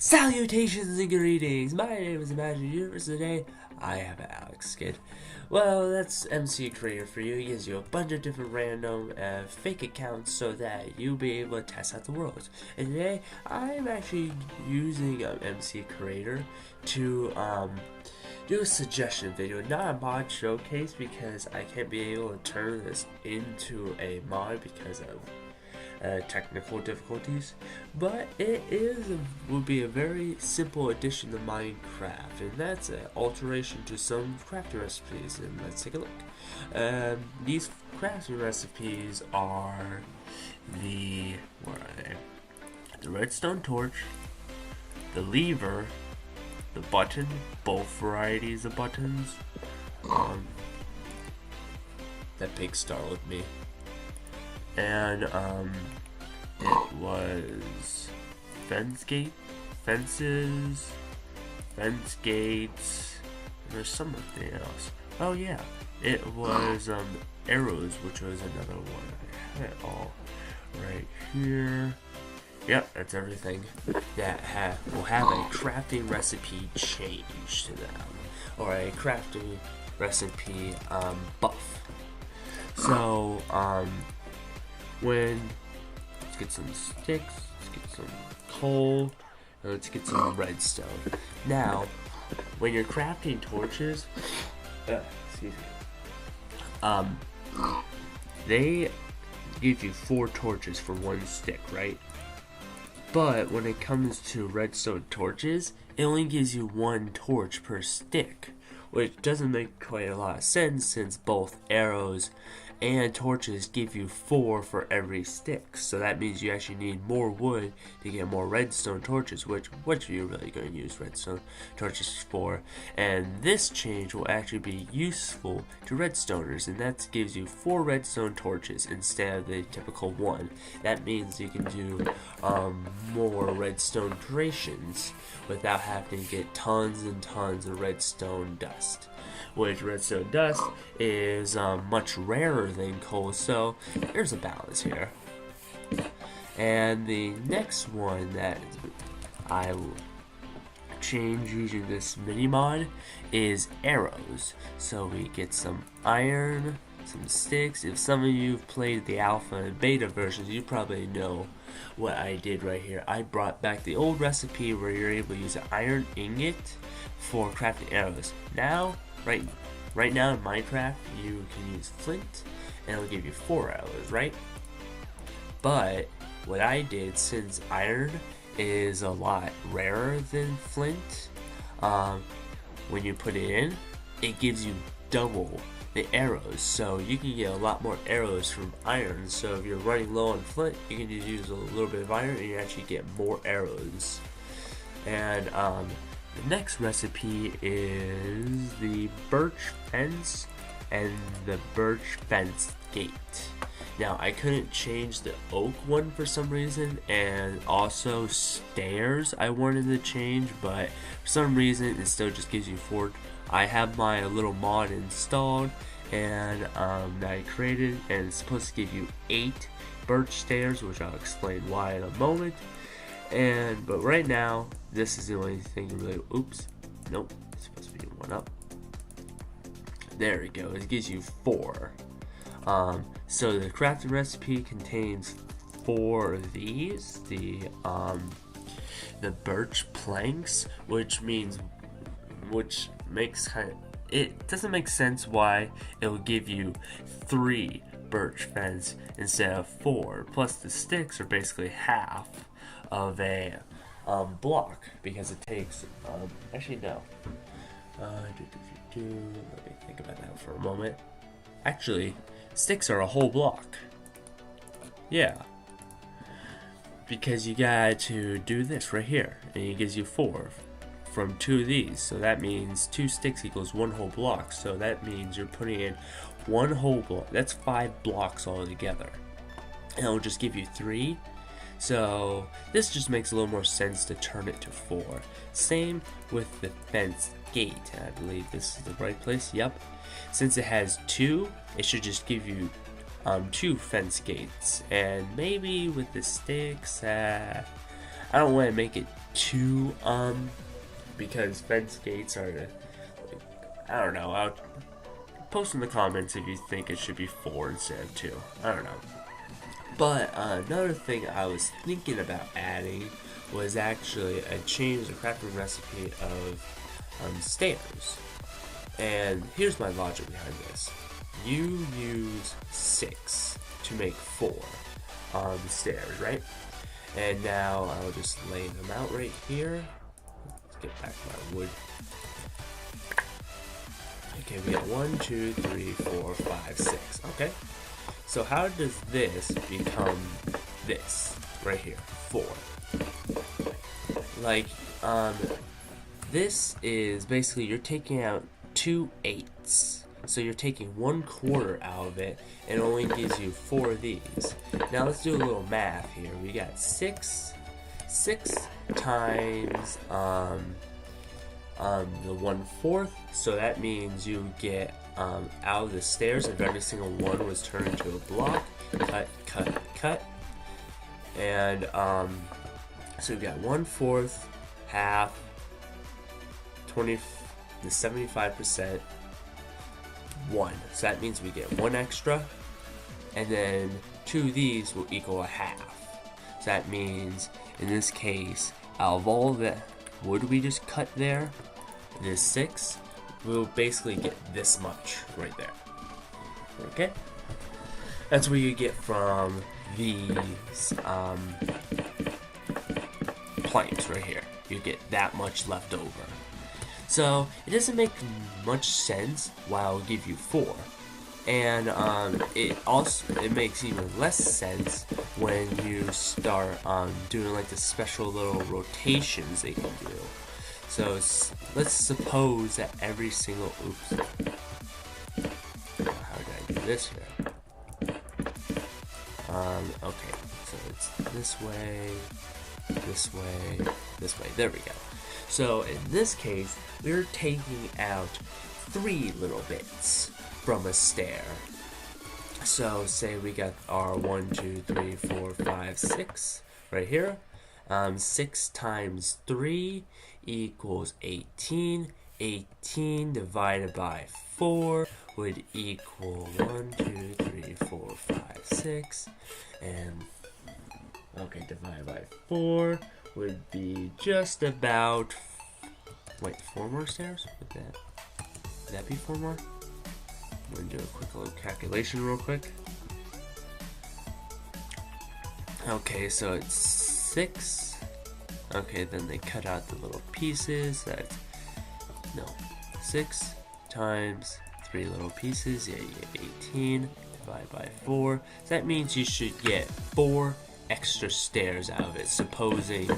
Salutations and greetings! My name is ImagineUniverse. Today I have an Alex skid. Well, that's MC Creator for you. He gives you a bunch of different random fake accounts so that you'll be able to test out the world. And today I'm actually using MC Creator to do a suggestion video, not a mod showcase because I can't be able to turn this into a mod because of technical difficulties, but would be a very simple addition to Minecraft, and that's an alteration to some crafting recipes. And let's take a look. These crafting recipes are the redstone torch, the lever, the button, both varieties of buttons. That pig startled me. And it was fence gates, there's something else. Oh yeah, it was arrows, which was another one. I had it all right here. Yep, that's everything that will have a crafting recipe change to them, or a crafting recipe buff. So let's get some sticks, let's get some coal, and let's get some redstone. Now, when you're crafting torches, excuse me, they give you 4 torches for 1 stick, right? But when it comes to redstone torches, it only gives you 1 torch per stick, which doesn't make quite a lot of sense since both arrows and torches give you 4 for every stick. So that means you actually need more wood to get more redstone torches, which what you're really going to use redstone torches for. And this change will actually be useful to redstoners, and that gives you 4 redstone torches instead of the typical 1. That means you can do more redstone creations without having to get tons and tons of redstone dust, which redstone dust is much rarer than coal, so there's a balance here. And the next one that I will change using this mini mod is arrows. So we get some iron, some sticks. If some of you have played the alpha and beta versions, you probably know what I did right here. I brought back the old recipe where you're able to use an iron ingot for crafting arrows. Now, right now in Minecraft, you can use flint, and it'll give you 4 arrows, right? But what I did, since iron is a lot rarer than flint, when you put it in, it gives you double the arrows, so you can get a lot more arrows from iron. So if you're running low on flint, you can just use a little bit of iron and you actually get more arrows. And the next recipe is the birch fence and the birch fence gate. Now I couldn't change the oak one for some reason, and also stairs I wanted to change, but for some reason it still just gives you 4. I have my little mod installed and that I created, and it's supposed to give you 8 birch stairs, which I'll explain why in a moment. But right now, this is the only thing really. Oops, nope, it's supposed to be 1 up. There we go. It gives you 4. So the crafting recipe contains 4 of these. The birch planks, which makes it doesn't make sense why it will give you 3 birch fence instead of 4. Plus the sticks are basically half of a block, because it takes actually no. Let me think about that for a moment. Actually, sticks are a whole block. Yeah. Because you got to do this right here, and it gives you 4 from 2 of these. So that means 2 sticks equals 1 whole block. So that means you're putting in 1 whole block. That's 5 blocks all together. And it'll just give you 3. So this just makes a little more sense to turn it to 4. Same with the fence gate. I believe this is the right place. Yep. Since it has 2, it should just give you 2 fence gates. And maybe with the sticks, I don't want to make it 2, because fence gates are, I don't know, I'll post in the comments if you think it should be 4 instead of 2. I don't know. But another thing I was thinking about adding was actually a change the crafting recipe of stairs. And here's my logic behind this. You use 6 to make 4 stairs, right? And now I'll just lay them out right here. Let's get back to my wood. Okay, we got 1, 2, 3, 4, 5, 6. Okay. So how does this become this right here? 4. Like, this is basically you're taking out 2 8s. So you're taking 1/4 out of it, and it only gives you 4 of these. Now let's do a little math here. We got 6 times the 1/4, so that means you get out of the stairs, if every single one was turned into a block, cut, cut, cut, and so we've got 1/4, half, 20, the 75%, 1. So that means we get 1 extra, and then 2 of these will equal a half. So that means, in this case, out of all the wood we just cut there, this 6, we'll basically get this much right there. Okay? That's what you get from these planks right here. You get that much left over. So it doesn't make much sense why I'll give you 4. And it makes even less sense when you start doing like the special little rotations they can do. So let's suppose that every single, oops, how did I do this here? Okay, so it's this way, this way, this way, there we go. So in this case, we're taking out 3 little bits from a stair. So say we got our 1, 2, 3, 4, 5, 6 right here. 6 times 3 equals 18. 18 divided by 4 would equal 1, 2, 3, 4, 5, 6. And okay, divided by 4 would be just about, wait, 4 more stairs? Would that be 4 more? I'm gonna do a quick little calculation real quick. Okay, so it's 6. Okay, then they cut out the little pieces. That's, no, 6 times 3 little pieces. Yeah, you get 18 divided by 4. So that means you should get 4 extra stairs out of it, supposing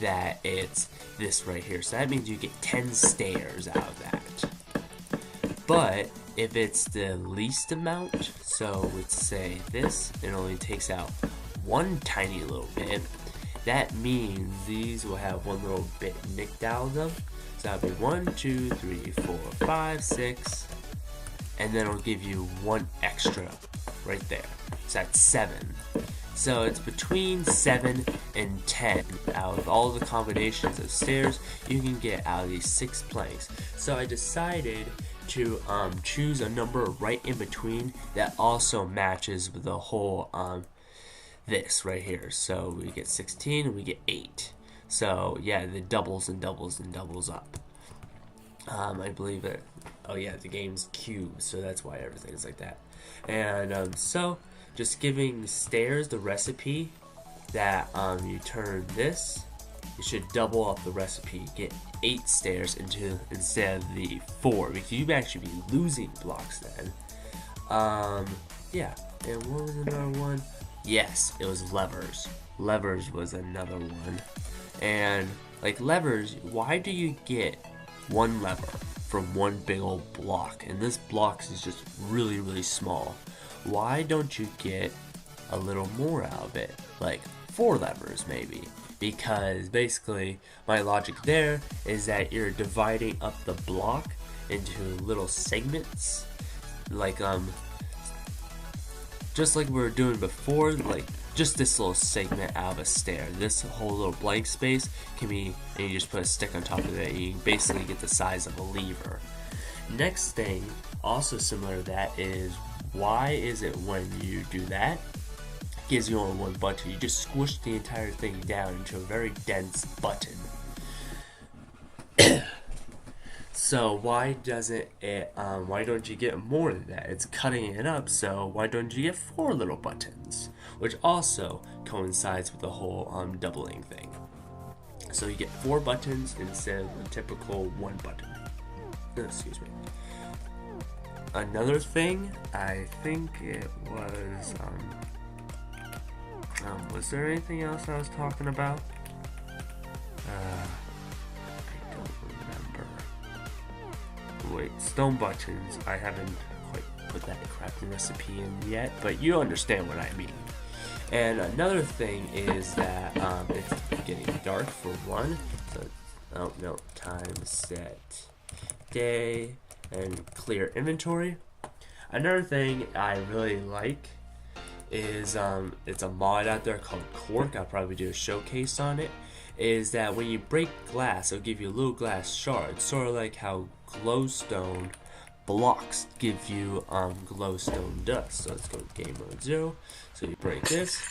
that it's this right here. So that means you get 10 stairs out of that. But if it's the least amount, so let's say this, it only takes out 1 tiny little bit, that means these will have 1 little bit nicked out of them. So that'll be 1, 2, 3, 4, 5, 6, and then it'll give you 1 extra right there. So that's 7. So it's between 7 and 10 out of all the combinations of stairs you can get out of these 6 planks. So I decided to choose a number right in between that also matches with the whole this right here. So we get 16 and we get 8. So yeah, it doubles and doubles and doubles up. I believe it. Oh yeah, the game's cubed, so that's why everything's like that. And so just giving stairs the recipe that you turn this, you should double up the recipe, get 8 stairs instead of the 4, because you'd actually be losing blocks then. Yeah, and what was another one? Yes, it was levers. Levers was another one. And like levers, why do you get 1 lever from 1 big old block? And this block is just really, really small. Why don't you get a little more out of it? Like 4 levers maybe. Because basically my logic there is that you're dividing up the block into little segments. Like just like we were doing before, like just this little segment out of a stair. This whole little blank space can be, and you just put a stick on top of it, and you basically get the size of a lever. Next thing, also similar to that, is why is it when you do that, it gives you only one button. You just squish the entire thing down into a very dense button. So why doesn't it, why don't you get more than that? It's cutting it up, so why don't you get 4 little buttons? Which also coincides with the whole doubling thing. So you get 4 buttons instead of the typical 1 button. Excuse me. Another thing, I think it was there anything else I was talking about? I don't remember. Wait, stone buttons, I haven't quite put that crafting recipe in yet, but you understand what I mean. And another thing is that it's getting dark for one, so oh no, time set, day, and clear inventory. Another thing I really like is it's a mod out there called Cork. I'll probably do a showcase on it. Is that when you break glass, it'll give you little glass shards, sort of like how glowstone blocks give you glowstone dust. So let's go to game mode 0. So you break this,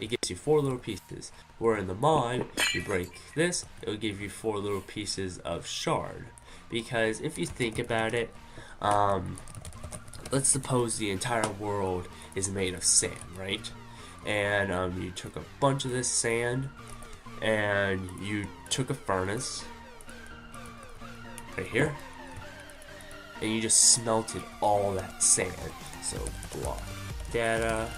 it gives you 4 little pieces. Where in the mod, you break this, it'll give you 4 little pieces of shard. Because if you think about it, let's suppose the entire world is made of sand, right? And you took a bunch of this sand, and you took a furnace right here, and you just smelted all that sand. So block data,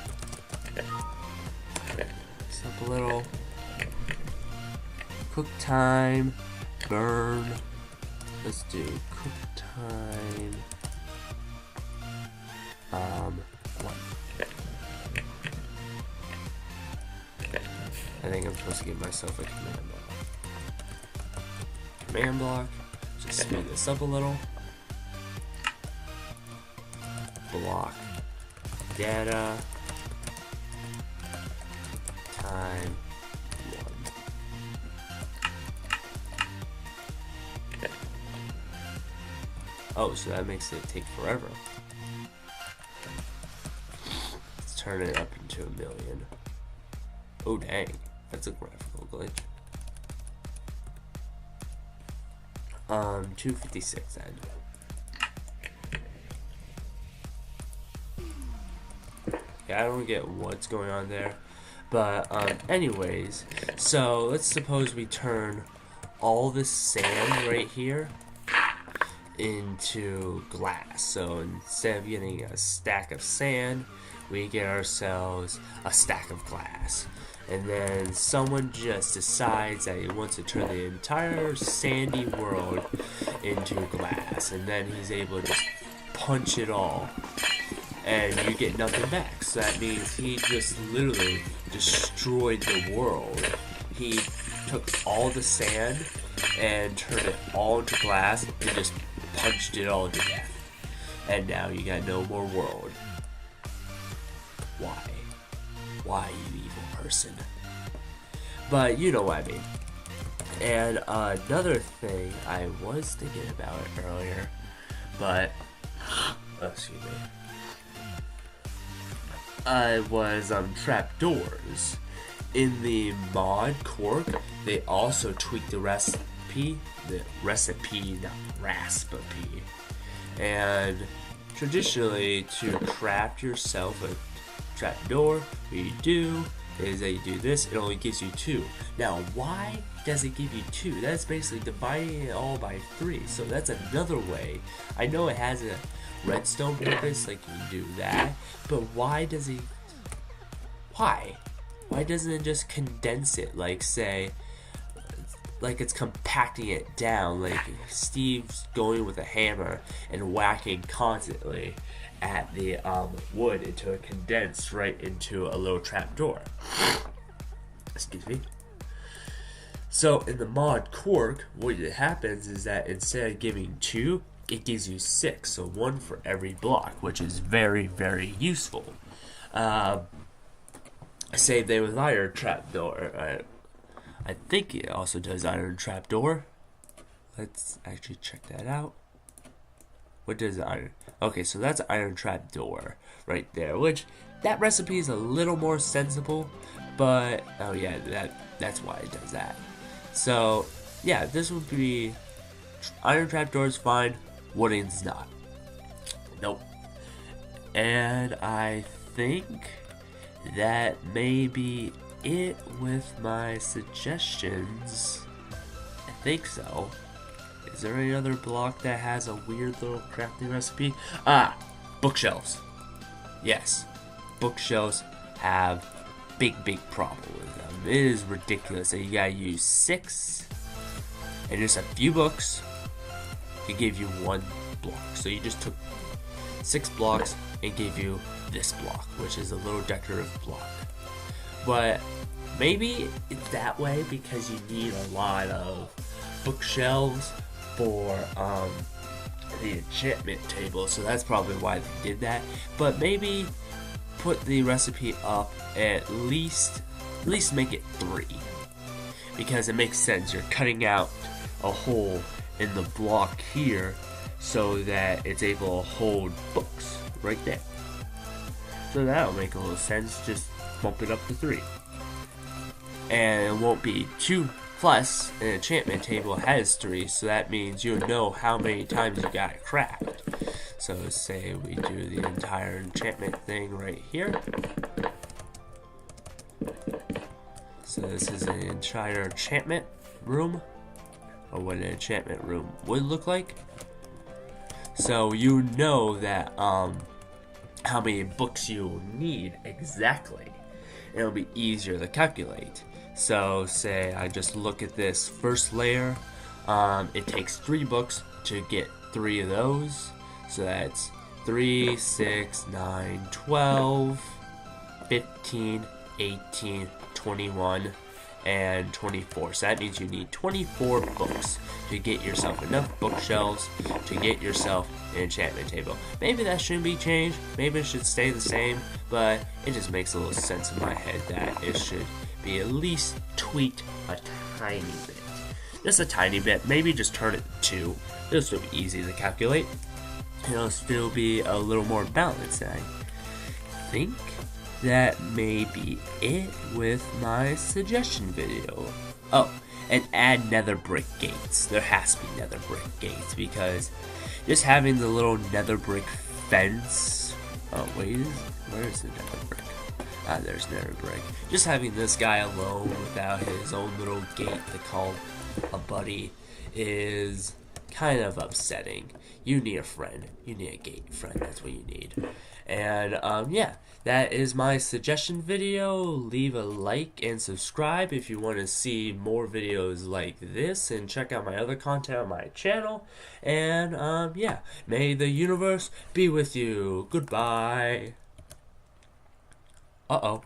it's up a little, cook time, burn. Let's do cook time 1. I think I'm supposed to give myself a command block. Command block. Just speed this up a little. Block. Data. Time 1. Oh, so that makes it take forever. Let's turn it up into 1,000,000. Oh dang, that's a graphical glitch. 256 then. Yeah, I don't get what's going on there. But anyways, so let's suppose we turn all this sand right here into glass. So instead of getting a stack of sand, we get ourselves a stack of glass. And then someone just decides that he wants to turn the entire sandy world into glass, and then he's able to just punch it all, and you get nothing back. So that means he just literally destroyed the world. He took all the sand and turned it all into glass and just punched it all to death. And now you got no more world. Why? Why, you evil person? But you know what I mean. And another thing I was thinking about it earlier, but excuse me, was trapdoors. In the mod Cork, they also tweaked the recipe, not recipe. And traditionally, to craft yourself a trapdoor, what you do is that you do this, it only gives you 2. Now, why does it give you 2? That's basically dividing it all by 3. So that's another way. I know it has a redstone purpose, like you can do that, but why does it, why doesn't it just condense it, like say, like it's compacting it down, like Steve's going with a hammer and whacking constantly at the wood until it condensed right into a little trapdoor. Excuse me. So in the mod Cork, what happens is that instead of giving 2, it gives you 6, so 1 for every block, which is very, very useful. Same thing with iron trapdoor. I think it also does iron trapdoor. Let's actually check that out. What does iron? Okay, so that's iron trapdoor right there. Which that recipe is a little more sensible, but oh yeah, that's why it does that. So yeah, this would be iron trapdoor is fine. Wooden's not. Nope. And I think that may be it with my suggestions. I think so. Is there any other block that has a weird little crafting recipe? Ah, bookshelves. Yes, bookshelves have big problem with them. It is ridiculous that you gotta use 6 and just a few books to give you 1 block. So you just took 6 blocks and gave you this block, which is a little decorative block. But maybe it's that way because you need a lot of bookshelves for the enchantment table, so that's probably why they did that. But maybe put the recipe up at least make it 3, because it makes sense. You're cutting out a hole in the block here so that it's able to hold books right there. So that'll make a little sense. Just bump it up to 3, and it won't be 2. Plus, an enchantment table has 3, so that means you'll know how many times you gotta craft. So say we do the entire enchantment thing right here. So this is an entire enchantment room, or what an enchantment room would look like. So you know that how many books you need exactly. It'll be easier to calculate. So say I just look at this first layer, it takes 3 books to get 3 of those. So that's 3, 6, 9, 12, 15, 18, 21, and 24. So that means you need 24 books to get yourself enough bookshelves to get yourself an enchantment table. Maybe that shouldn't be changed, maybe it should stay the same, but it just makes a little sense in my head that it should be at least tweaked a tiny bit. Just a tiny bit, maybe just turn it to 2. It'll still be easy to calculate. It'll still be a little more balanced. I think that may be it with my suggestion video. Oh, and add nether brick gates. There has to be nether brick gates, because just having the little nether brick fence. Oh wait, where is the nether brick? Ah, there's nether brick. Just having this guy alone without his own little gate to call a buddy is kind of upsetting. You need a friend. You need a gate friend. That's what you need. And yeah, that is my suggestion video. Leave a like and subscribe if you want to see more videos like this, and check out my other content on my channel. And yeah, may the universe be with you. Goodbye. Uh-oh.